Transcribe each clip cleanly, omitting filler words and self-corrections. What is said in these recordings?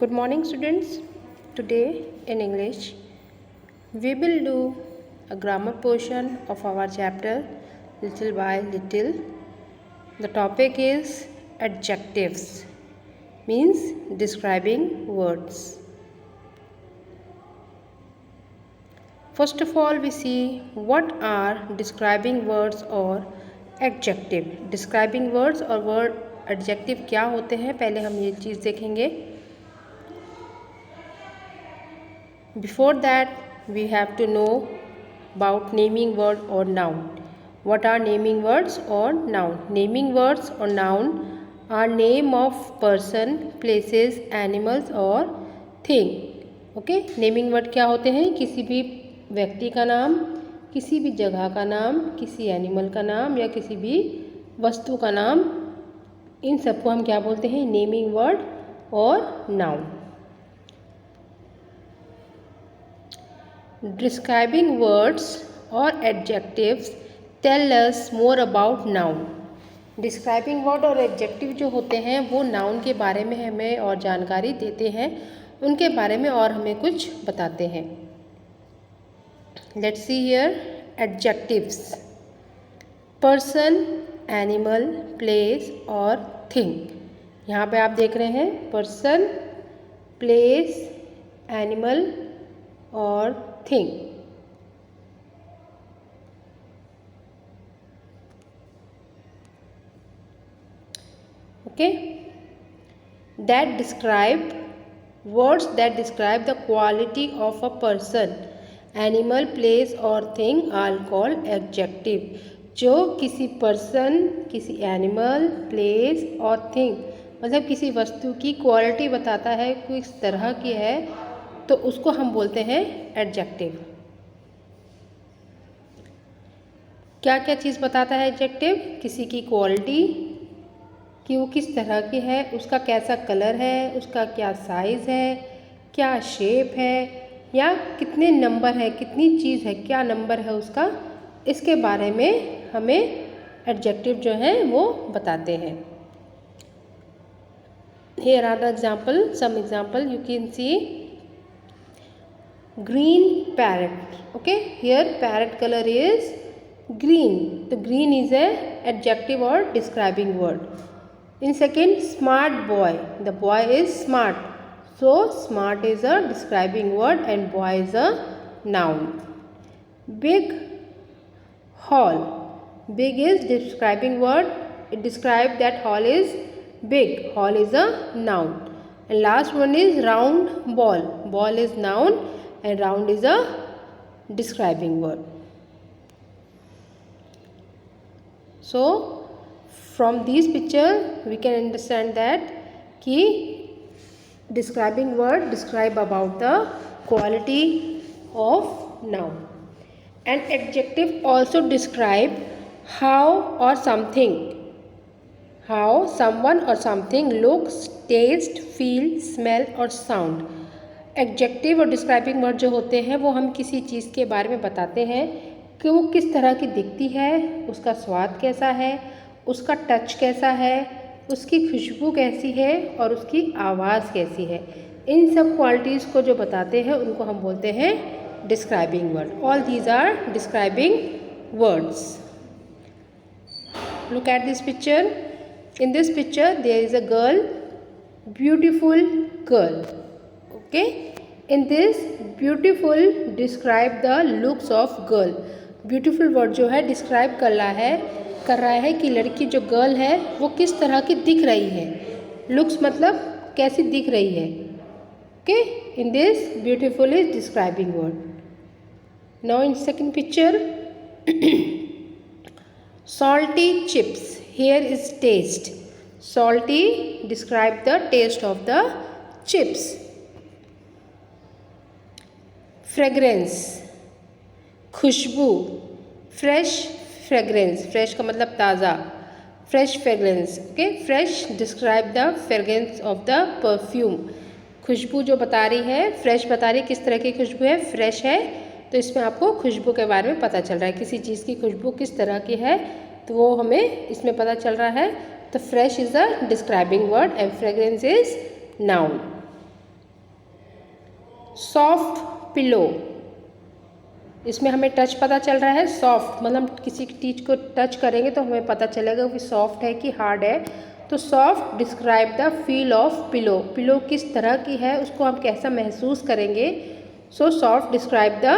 Good morning, students. Today in English, we will do a grammar portion of our chapter Little by Little. The topic is adjectives, means describing words. First of all, we see what are describing words or adjective. Describing words और word adjective क्या होते हैं, पहले हम ये चीज़ देखेंगे. Before that, we have to know about naming word or noun. What are naming words or noun? Naming words or noun are name of person, places, animals or thing. Okay? Naming word क्या होते हैं? किसी भी व्यक्ति का नाम, किसी भी जगह का नाम, किसी एनिमल का नाम या किसी भी वस्तु का नाम, इन सबको हम क्या बोलते हैं? नेमिंग वर्ड और noun. Describing words or adjectives tell us more about noun. Describing word और adjective जो होते हैं वो noun के बारे में हमें और जानकारी देते हैं, उनके बारे में और हमें कुछ बताते हैं. Let's see here adjectives. Person, animal, place और thing. यहाँ पे आप देख रहे हैं person, place, animal और thing. Okay, that describe words that describe the quality of a person, animal, place or thing are called adjective. जो किसी पर्सन, किसी एनिमल, प्लेस और थिंग मतलब किसी वस्तु की क्वालिटी बताता है, किस तरह की है, तो उसको हम बोलते हैं एडजेक्टिव. क्या क्या चीज़ बताता है एडजेक्टिव? किसी की क्वालिटी, कि वो किस तरह की है, उसका कैसा कलर है, उसका क्या साइज़ है, क्या शेप है, या कितने नंबर है, कितनी चीज़ है, क्या नंबर है उसका, इसके बारे में हमें एडजेक्टिव जो है वो बताते हैं. Here are the example, some example you can see. Green parrot. Okay, here parrot color is green. So green is a adjective or describing word. In second, smart boy. The boy is smart. So smart is a describing word and boy is a noun. Big hall. Big is describing word. It describes that hall is big. Hall is a noun. And last one is round ball. Ball is noun and round is a describing word. So from this picture we can understand that कि describing word describe about the quality of noun, and adjective also describe how or something, how someone or something looks, taste, feel, smell और sound. Adjective और describing word जो होते हैं वो हम किसी चीज़ के बारे में बताते हैं कि वो किस तरह की दिखती है, उसका स्वाद कैसा है, उसका टच कैसा है, उसकी खुशबू कैसी है और उसकी आवाज़ कैसी है. इन सब क्वालिटीज़ को जो बताते हैं उनको हम बोलते हैं describing word. All these are describing words. Look at this picture. In this picture there is a girl, beautiful girl. Okay, in this beautiful describe the looks of girl. Beautiful word जो है describe कर रहा है कि लड़की जो girl है वो किस तरह की दिख रही है. looks मतलब कैसी दिख रही है. Okay, in this beautiful is describing word. Now in second picture, salty chips. Here is taste. Salty describe the taste of the chips. Fragrance, खुशबू. फ्रेश फ्रेगरेंस, फ्रेश का मतलब ताज़ा, fresh fragrance. Okay, fresh describe the fragrance of the perfume. खुशबू जो बता रही है, fresh बता रही है किस तरह की खुशबू है, फ्रेश है, तो इसमें आपको खुशबू के बारे में पता चल रहा है. किसी चीज़ की खुशबू किस तरह की है तो वो हमें इसमें पता चल रहा है. तो fresh is a describing word and fragrance is noun. Soft pillow, इसमें हमें टच पता चल रहा है, सॉफ्ट मतलब किसी चीज़ को टच करेंगे तो हमें पता चलेगा कि सॉफ्ट है कि हार्ड है। तो soft describe the feel of pillow, pillow किस तरह की है उसको हम कैसा महसूस करेंगे। So soft describe the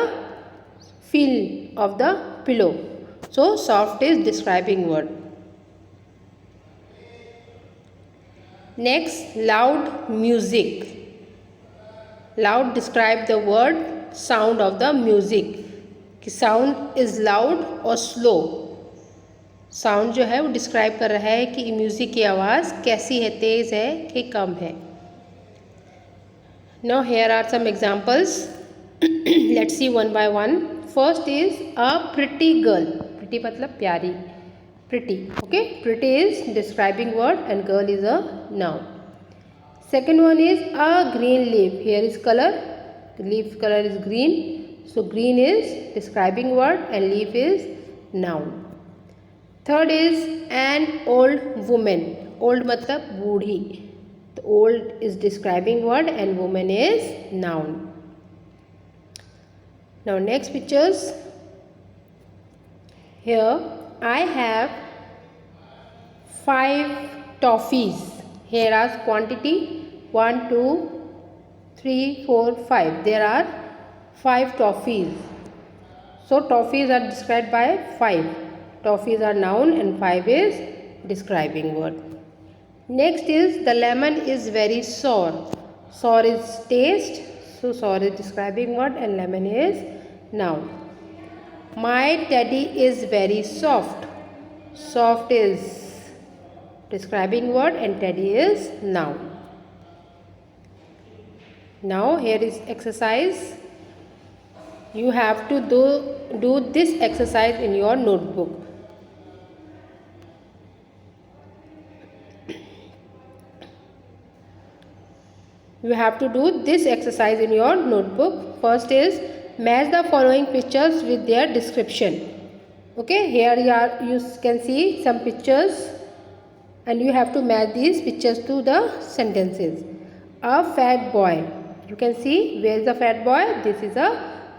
feel of the pillow. So soft is describing word. Next, loud music. Loud describe the word sound of the music, कि साउंड इज़ लाउड और स्लो। साउंड जो है वो डिस्क्राइब कर रहा है कि म्यूज़िक की आवाज़ कैसी है, तेज़ है कि कम है। Now here are some examples, let's see one by one. First is a pretty girl, pretty मतलब प्यारी, pretty, okay. Pretty is describing word and girl is a noun. Second one is a green leaf. Here is color. The leaf color is green. So green is describing word and leaf is noun. Third is an old woman. Old मतलब बूढ़ी. The old is describing word and woman is noun. Now next pictures. Here I have 5 toffees. Here are quantity 1, 2, 3, 4, 5. There are 5 toffees. So toffees are described by 5. Toffees are noun and 5 is describing word. Next is the lemon is very sour. Sour is taste. So sour is describing word and lemon is noun. My teddy is very soft. Soft is describing word and teddy is noun. Now here is exercise. You have to do this exercise in your notebook. You have to do this exercise in your notebook. First is match the following pictures with their description. Okay, here you can see some pictures and you have to match these pictures to the sentences. A fat boy. You can see where is the fat boy. This is a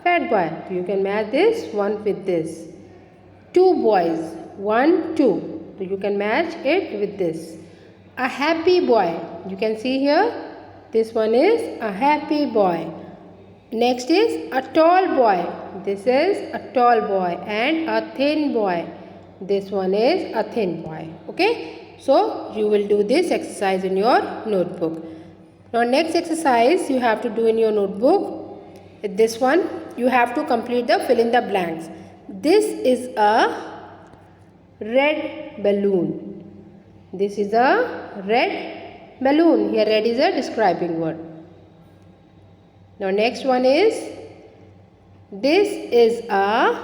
fat boy. You can match this one with this. 2 boys. 1, 2. So you can match it with this. A happy boy. You can see here. This one is a happy boy. Next is a tall boy. This is a tall boy. And a thin boy. This one is a thin boy. Okay. So you will do this exercise in your notebook. Now next exercise you have to do in your notebook. This one you have to complete the fill in the blanks. This is a red balloon. This is a red balloon. Here red is a describing word. Now next one is, this is a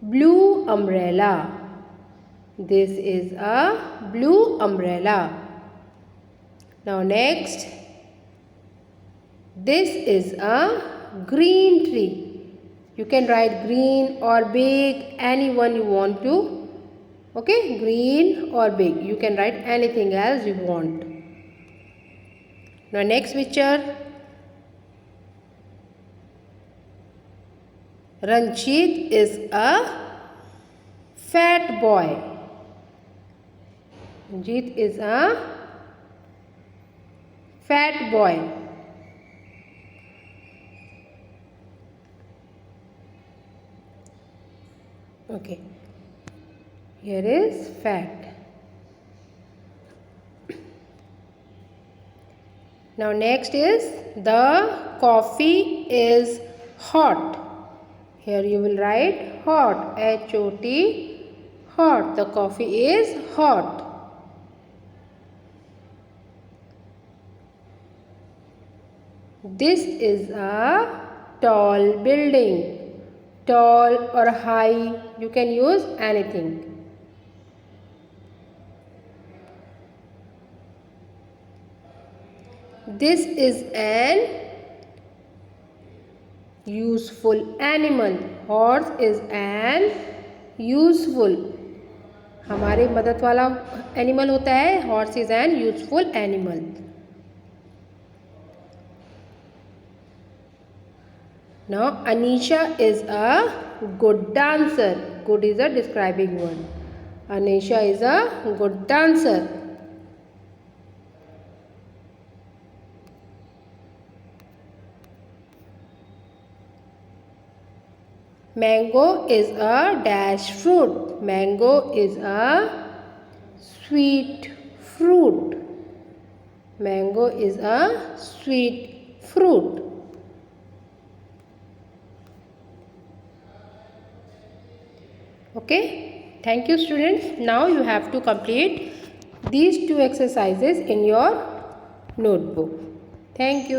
blue umbrella. This is a blue umbrella. Now next, this is a green tree. You can write green or big, anyone you want to. Okay, green or big. You can write anything else you want. Now next picture. Ranjit is a fat boy. Ranjit is a fat boy. Okay, here is fat. Now next is, the coffee is hot. Here you will write hot, H-O-T, hot. The coffee is hot. This is a tall building. Tall or high, you can use anything. This is an useful animal. Horse is an useful, हमारे मदद वाला animal होता है. Horse is an useful animal. Now Anisha is a good dancer. Good is a describing word. Anisha is a good dancer. Mango is a dash fruit. Mango is a sweet fruit. Mango is a sweet fruit. Okay, thank you students. Now you have to complete these two exercises in your notebook. Thank you.